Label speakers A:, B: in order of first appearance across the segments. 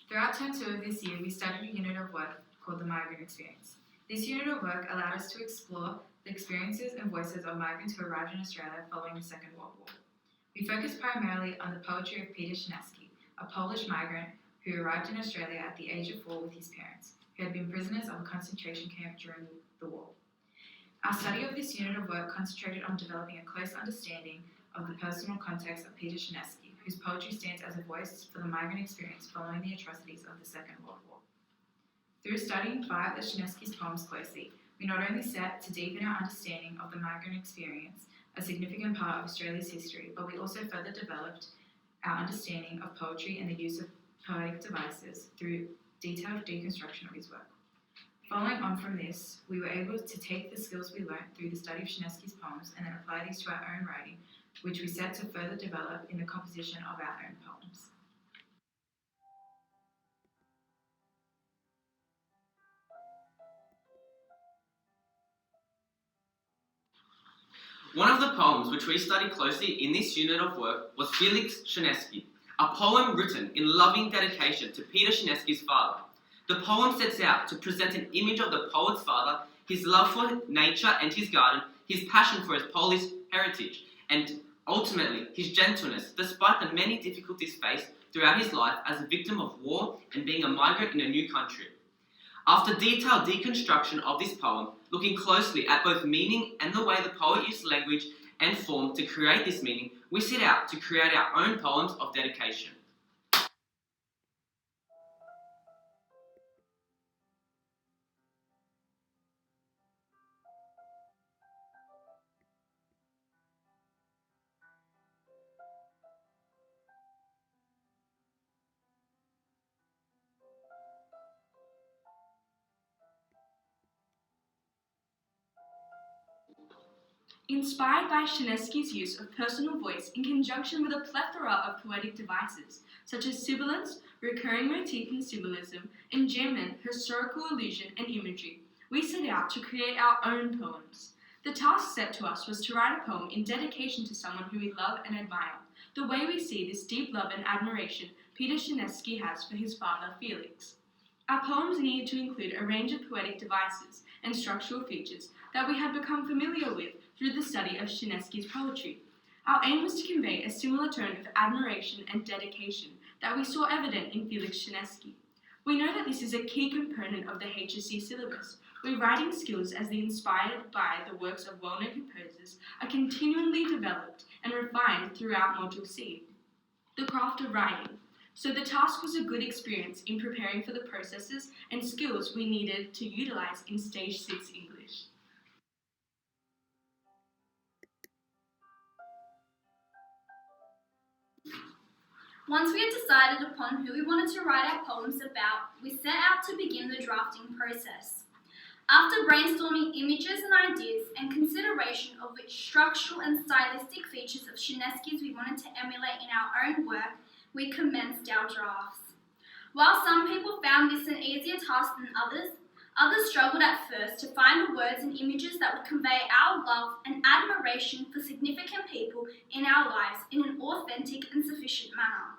A: Throughout Term 2 of this year, we studied a unit of work called the Migrant Experience. This unit of work allowed us to explore the experiences and voices of migrants who arrived in Australia following the Second World War. We focused primarily on the poetry of Peter Skrzynecki, a Polish migrant who arrived in Australia at the age of 4 with his parents, who had been prisoners of a concentration camp during the war. Our study of this unit of work concentrated on developing a close understanding of the personal context of Peter Skrzynecki, whose poetry stands as a voice for the migrant experience following the atrocities of the Second World War. Through studying 5 of Skrzynecki's poems closely, we not only set to deepen our understanding of the migrant experience, a significant part of Australia's history, but we also further developed our understanding of poetry and the use of poetic devices through detailed deconstruction of his work. Following on from this, we were able to take the skills we learnt through the study of Skrzynecki's poems and then apply these to our own writing, which we set to further develop in the composition of our own poems.
B: One of the poems which we studied closely in this unit of work was Feliks Skrzynecki, a poem written in loving dedication to Peter Skrzynecki's father. The poem sets out to present an image of the poet's father, his love for nature and his garden, his passion for his Polish heritage, and ultimately his gentleness despite the many difficulties faced throughout his life as a victim of war and being a migrant in a new country. After detailed deconstruction of this poem, looking closely at both meaning and the way the poet used language and form to create this meaning, we set out to create our own poems of dedication.
C: Inspired by Skrzynecki's use of personal voice in conjunction with a plethora of poetic devices, such as sibilance, recurring motif and symbolism, enjambment, historical allusion and imagery, we set out to create our own poems. The task set to us was to write a poem in dedication to someone who we love and admire, the way we see this deep love and admiration Peter Skrzynecki has for his father, Feliks. Our poems needed to include a range of poetic devices and structural features that we had become familiar with through the study of Skrzynecki's poetry. Our aim was to convey a similar tone of admiration and dedication that we saw evident in Feliks Skrzynecki. We know that this is a key component of the HSC syllabus, where writing skills as inspired by the works of well-known composers are continually developed and refined throughout Module C, the craft of writing. So the task was a good experience in preparing for the processes and skills we needed to utilize in Stage 6 English.
D: Once we had decided upon who we wanted to write our poems about, we set out to begin the drafting process. After brainstorming images and ideas and consideration of which structural and stylistic features of Skrzynecki's we wanted to emulate in our own work, we commenced our drafts. While some people found this an easier task than others struggled at first to find the words and images that would convey our love and admiration for significant people in our lives in an authentic and sufficient manner.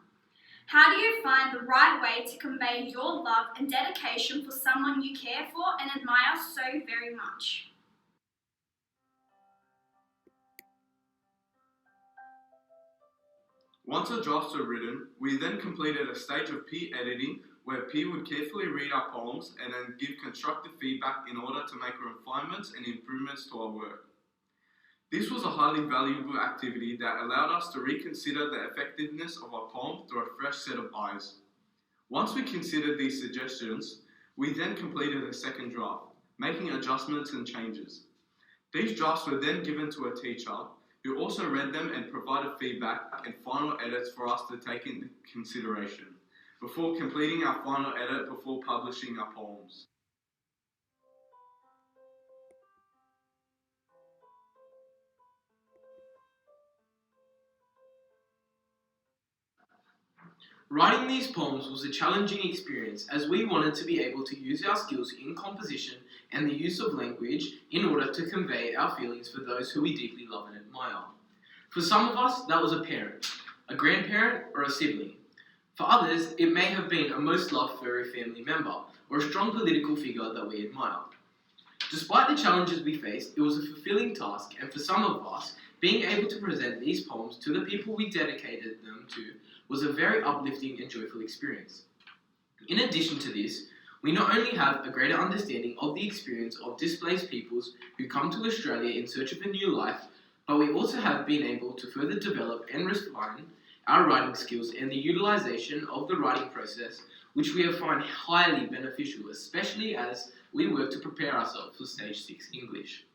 D: How do you find the right way to convey your love and dedication for someone you care for and admire so very much?
E: Once the drafts were written, we then completed a stage of peer editing where peer would carefully read our poems and then give constructive feedback in order to make refinements and improvements to our work. This was a highly valuable activity that allowed us to reconsider the effectiveness of our poem through a fresh set of eyes. Once we considered these suggestions, we then completed a second draft, making adjustments and changes. These drafts were then given to a teacher who also read them and provided feedback and final edits for us to take into consideration before completing our final edit before publishing our poems.
B: Writing these poems was a challenging experience as we wanted to be able to use our skills in composition and the use of language in order to convey our feelings for those who we deeply love and admire. For some of us, that was a parent, a grandparent, or a sibling.
F: For others, it may have been a most loved furry family member or a strong political figure that we admire. Despite the challenges we faced, it was a fulfilling task, and for some of us, being able to present these poems to the people we dedicated them to was a very uplifting and joyful experience. In addition to this, we not only have a greater understanding of the experience of displaced peoples who come to Australia in search of a new life, but we also have been able to further develop and refine our writing skills and the utilisation of the writing process, which we have found highly beneficial, especially as we work to prepare ourselves for Stage 6 English.